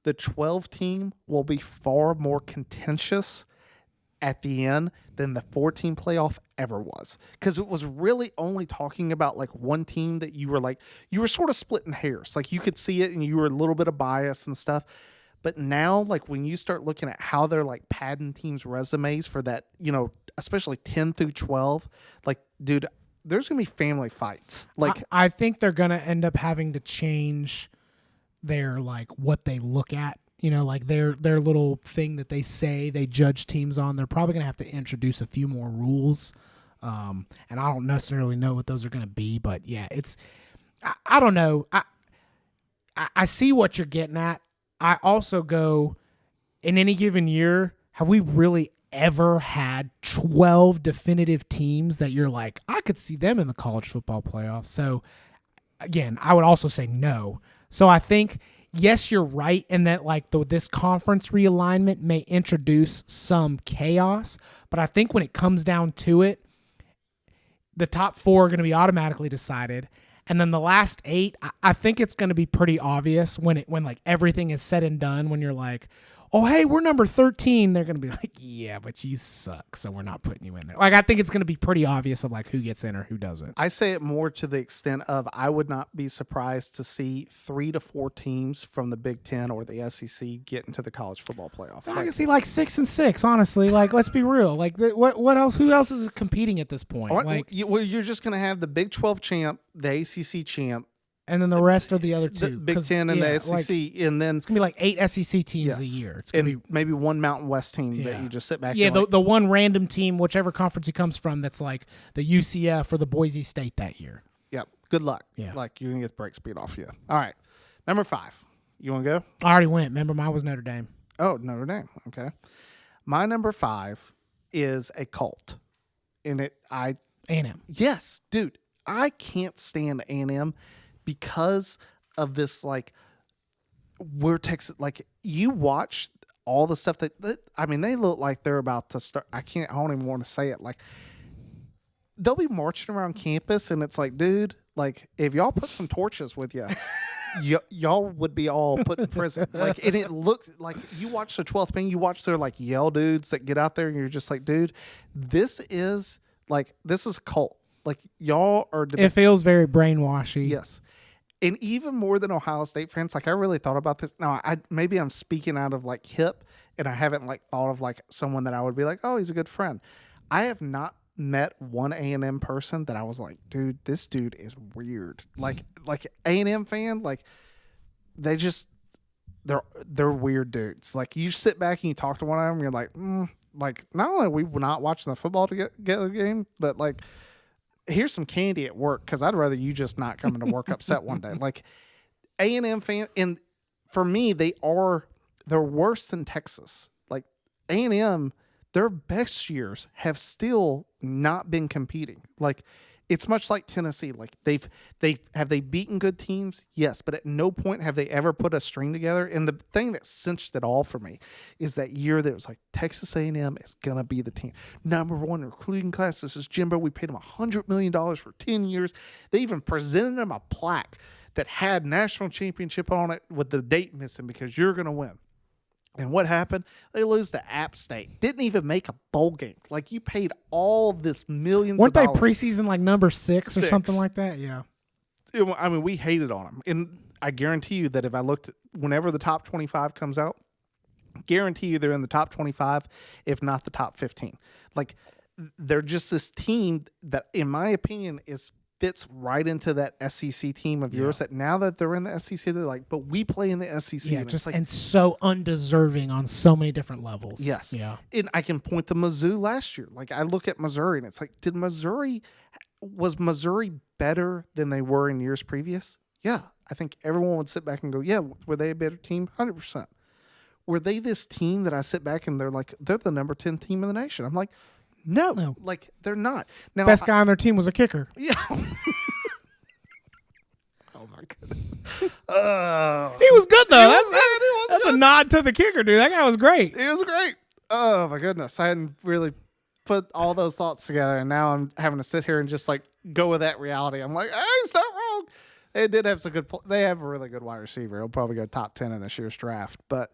the 12 team will be far more contentious at the end than the 14 playoff ever was. Because it was really only talking about like one team that you were sort of splitting hairs. Like you could see it and you were a little bit of bias and stuff. But now, like when you start looking at how they're like padding teams' resumes for that, you know, especially 10 through 12, like, dude, there's going to be family fights. Like, I think they're going to end up having to change their, like, what they look at, you know, like their little thing that they say they judge teams on. They're probably going to have to introduce a few more rules. And I don't necessarily know what those are going to be, but yeah, I don't know. I see what you're getting at. I also go, in any given year, have we really ever had 12 definitive teams that you're like, I could see them in the college football playoffs? So again, I would also say no. So I think, yes, you're right in that like this conference realignment may introduce some chaos, but I think when it comes down to it, the top 4 are going to be automatically decided. And then the last 8, I think it's going to be pretty obvious when like everything is said and done, when you're like, oh, hey, we're number 13. They're going to be like, yeah, but you suck, so we're not putting you in there. Like, I think it's going to be pretty obvious of like who gets in or who doesn't. I say it more to the extent of I would not be surprised to see 3 to 4 teams from the Big Ten or the SEC get into the college football playoff. I can see like 6 and 6, honestly. Like, let's be real. Like, what else? Who else is competing at this point? Like, you're just going to have the Big 12 champ, the ACC champ, and then the rest of the other two. The Big Ten and the SEC. Like, and then it's going to be like 8 SEC teams a year. It's going to be maybe one Mountain West team that you just sit back and like, the one random team, whichever conference he comes from, that's like the UCF or the Boise State that year. Yep. Good luck. Yeah. Like, you're going to get the brake speed off you. All right. Number 5. You want to go? I already went. Remember, mine was Notre Dame. Oh, Notre Dame. Okay. My number 5 is a cult. And A&M. Yes, dude. I can't stand A&M because of this, like, we're Texas. Like, you watch all the stuff that I mean, they look like they're about to start. I don't even want to say it. Like, they'll be marching around campus, and it's like, dude, like, if y'all put some torches with you, y'all would be all put in prison. Like, and it looks like, you watch the 12th man, you watch their like yell dudes that get out there, and you're just like, dude, this is a cult. Like, y'all are. It feels very brainwashy. Yes. And even more than Ohio State fans, like, I really thought about this. Now, maybe I'm speaking out of like hip, and I haven't like thought of like someone that I would be like, oh, he's a good friend. I have not met one A&M person that I was like, dude, this dude is weird. Like A&M fan, like, they're weird dudes. Like, you sit back and you talk to one of them, you're like, like, not only are we not watching the football together game, but like, here's some candy at work, because I'd rather you just not coming to work upset one day. Like, A&M fan, and for me, they're worse than Texas. Like, A&M, their best years have still not been competing. Like, it's much like Tennessee. Like they beaten good teams? Yes, but at no point have they ever put a string together. And the thing that cinched it all for me is that year that it was like Texas A&M is gonna be the team. Number one recruiting class. This is Jimbo. We paid him $100 million for 10 years. They even presented him a plaque that had national championship on it with the date missing because you're gonna win. And what happened? They lose to App State. Didn't even make a bowl game. Like, you paid all this millions Weren't of they dollars. preseason like number 6 or something like that? Yeah. I mean, we hated on them. And I guarantee you that if I looked at whenever the top 25 comes out, guarantee you they're in the top 25, if not the top 15. Like, they're just this team that, in my opinion, fits right into that SEC team of yours. That now that they're in the SEC, they're like, but we play in the SEC. Yeah, and just like, and so undeserving on so many different levels. yes. Yeah. And I can point to Mizzou last year. Like, I look at Missouri, and it's like, was Missouri better than they were in years previous? Yeah. I think everyone would sit back and go, yeah, were they a better team? 100%. Were they this team that I sit back and they're like, they're the number 10 team in the nation? I'm like, no. Like, they're not. Now, Best guy on their team was a kicker. Yeah. Oh my goodness. He was good though. That's a nod to the kicker, dude. That guy was great. It was great. Oh my goodness. I hadn't really put all those thoughts together, and now I'm having to sit here and just like go with that reality. I'm like, hey, it's not wrong. They did have some good. They have a really good wide receiver. He'll probably go top 10 in this year's draft. But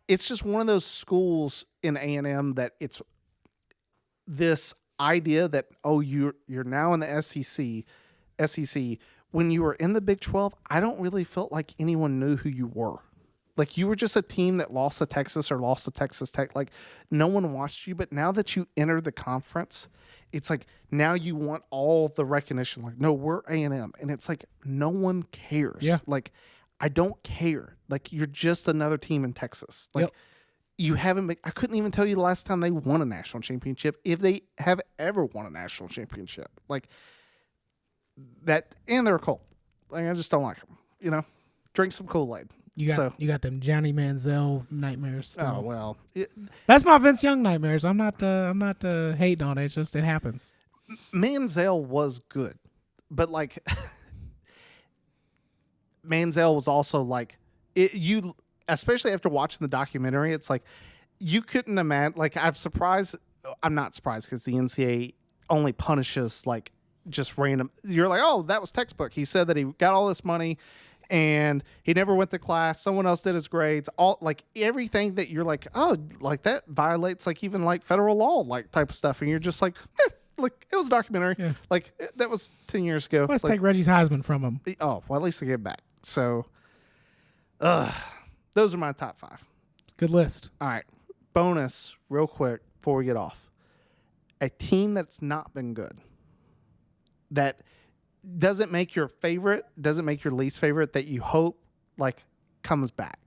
it's just one of those schools in A&M that it's this idea that, oh, you're now in the SEC. When you were in the Big 12, I don't really felt like anyone knew who you were. Like, you were just a team that lost to Texas or lost to Texas Tech. Like, no one watched you. But now that you entered the conference, it's like now you want all the recognition. Like, no, we're A&M. And it's like no one cares. Yeah. Like, I don't care. Like, you're just another team in Texas. Like, you haven't been, I couldn't even tell you the last time they won a national championship, if they have ever won a national championship. Like, that, and they're cold. Like, I just don't like them. You know, drink some Kool-Aid. You got them Johnny Manziel nightmares still. Oh well, that's my Vince Young nightmares. I'm not hating on it. It's just it happens. Manziel was good, but like Manziel was also like you, especially after watching the documentary. It's like you couldn't imagine. Like, I'm not surprised because the NCAA only punishes like just random. You're like, oh, that was textbook. He said that he got all this money and he never went to class. Someone else did his grades. All like everything that you're like, oh, like that violates like even like federal law, like type of stuff. And you're just like, like it was a documentary. Yeah. Like that was 10 years ago. Let's like, take Reggie's Heisman from him. Oh, well, at least they get back. So, those are my top 5. Good list. All right. Bonus real quick before we get off. A team that's not been good. That doesn't make your favorite, doesn't make your least favorite, that you hope like comes back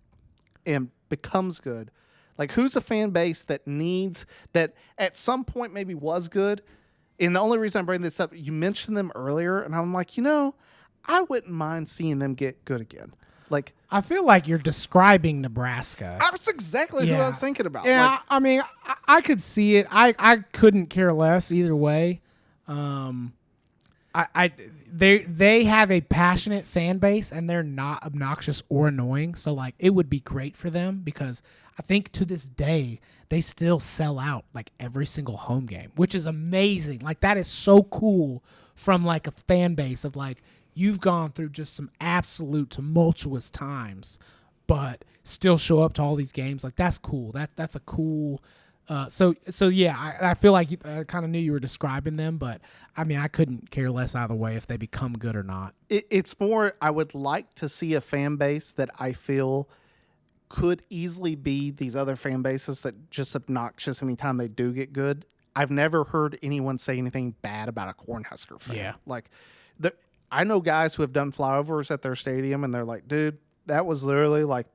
and becomes good. Like, who's a fan base that needs, that at some point maybe was good? And the only reason I'm bringing this up, you mentioned them earlier, and I'm like, I wouldn't mind seeing them get good again. Like, I feel like you're describing Nebraska. That's exactly who I was thinking about. Yeah, like, I mean, I could see it. I couldn't care less either way. They have a passionate fan base and they're not obnoxious or annoying. So like it would be great for them because I think to this day they still sell out like every single home game, which is amazing. Like that is so cool from like a fan base of like you've gone through just some absolute tumultuous times, but still show up to all these games. Like that's cool. That's a cool. So yeah, I feel like I kind of knew you were describing them, but I mean, I couldn't care less either way if they become good or not. It's more, I would like to see a fan base that I feel could easily be these other fan bases that just obnoxious anytime they do get good. I've never heard anyone say anything bad about a Cornhusker fan. Yeah. Like, I know guys who have done flyovers at their stadium, and they're like, dude, that was literally like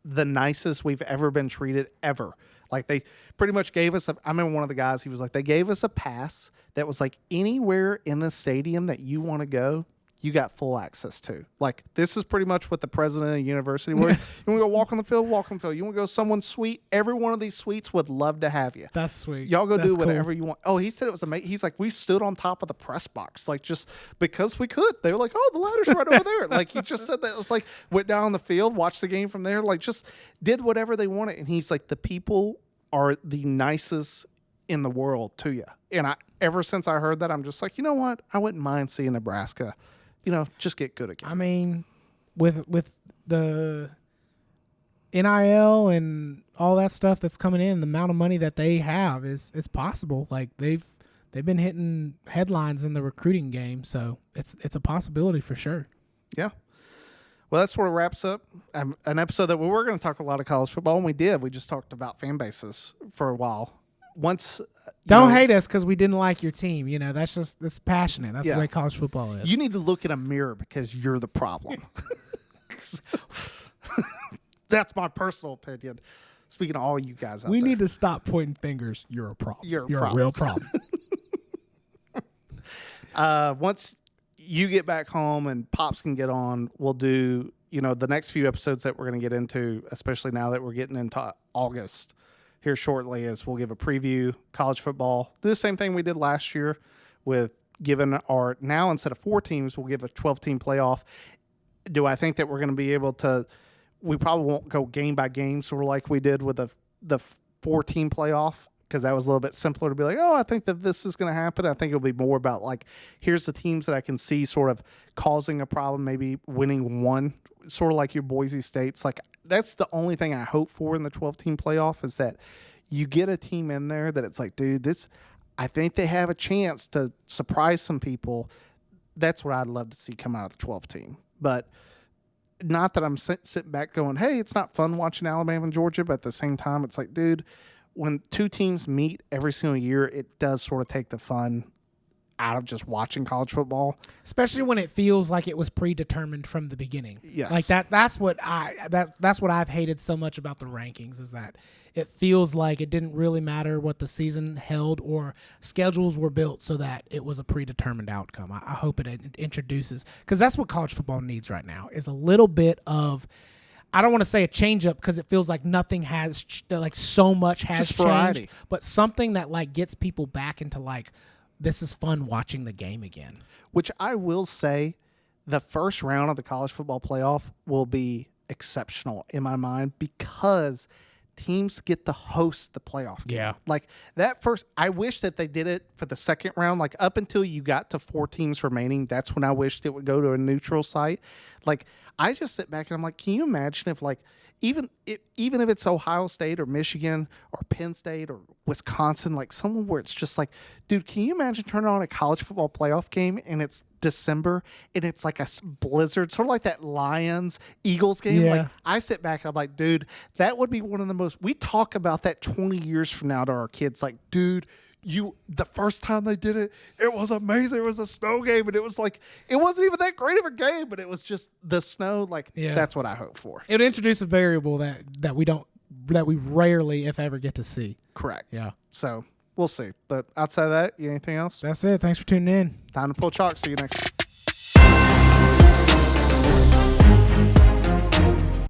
the nicest we've ever been treated ever. Like they pretty much gave us I remember one of the guys, he was like, they gave us a pass that was like anywhere in the stadium that you want to go, you got full access to. Like, this is pretty much what the president of the university would. You want to go walk on the field? Walk on the field. You want to go someone's suite? Every one of these suites would love to have you. That's sweet. Y'all go That's do whatever cool. you want. Oh, he said it was amazing. He's like, we stood on top of the press box, like, just because we could. They were like, oh, the ladder's right over there. Like, he just said that. It was like, went down on the field, watched the game from there, like, just did whatever they wanted. And he's like, the people are the nicest in the world to you. And ever since I heard that, I'm just like, you know what? I wouldn't mind seeing Nebraska, just get good again. I mean, with the NIL and all that stuff that's coming in, the amount of money that they have is possible. Like, they've been hitting headlines in the recruiting game, so it's a possibility for sure. Yeah. Well, that sort of wraps up an episode that we were going to talk a lot of college football, and we did. We just talked about fan bases for a while. Don't hate us because we didn't like your team. That's passionate. That's the way college football is. You need to look in a mirror because you're the problem. That's my personal opinion. Speaking to all you guys out we there. need to stop pointing fingers. You're a problem. You're a real problem. Once you get back home and Pops can get on, we'll do, the next few episodes that we're going to get into, especially now that we're getting into August here shortly, is we'll give a preview, college football. Do the same thing we did last year with giving now instead of 4 teams, we'll give a 12-team playoff. Do I think that we're going to be able to, we probably won't go game by game, so we're like we did with the 4-team playoff, because that was a little bit simpler to be like, oh, I think that this is going to happen. I think it'll be more about, like, here's the teams that I can see sort of causing a problem, maybe winning one, sort of like your Boise States. Like, that's the only thing I hope for in the 12-team playoff, is that you get a team in there that it's like, dude, I think they have a chance to surprise some people. That's what I'd love to see come out of the 12-team. But not that I'm sitting back going, hey, it's not fun watching Alabama and Georgia, but at the same time, it's like, dude, when 2 teams meet every single year, it does sort of take the fun out of just watching college football, especially when it feels like it was predetermined from the beginning. Yes. Like that's what I've hated so much about the rankings, is that it feels like it didn't really matter what the season held, or schedules were built so that it was a predetermined outcome. I hope it introduces, because that's what college football needs right now, is a little bit of, I don't want to say a change up, because it feels like nothing has so much has just variety. changed, but something that like gets people back into like, this is fun watching the game again. Which I will say, the first round of the college football playoff will be exceptional in my mind, because teams get to host the playoff game. Yeah. Like, that first, I wish that they did it for the second round. Like, up until you got to 4 teams remaining, that's when I wished it would go to a neutral site. Like, I just sit back and I'm like, can you imagine if, like, even if it's Ohio State or Michigan or Penn State or Wisconsin, like someone where it's just like, dude, can you imagine turning on a college football playoff game and it's December and it's like a blizzard, sort of like that Lions-Eagles game? Yeah. Like, I sit back and I'm like, dude, that would be one of the most, we talk about that 20 years from now to our kids, like, dude, the first time they did it, it was amazing. It was a snow game, and it was like, it wasn't even that great of a game, but it was just the snow. Like, that's what I hope for. It would introduce a variable that we rarely, if ever, get to see. Correct. Yeah. So we'll see. But outside of that, anything else? That's it. Thanks for tuning in. Time to pull chalk. See you next.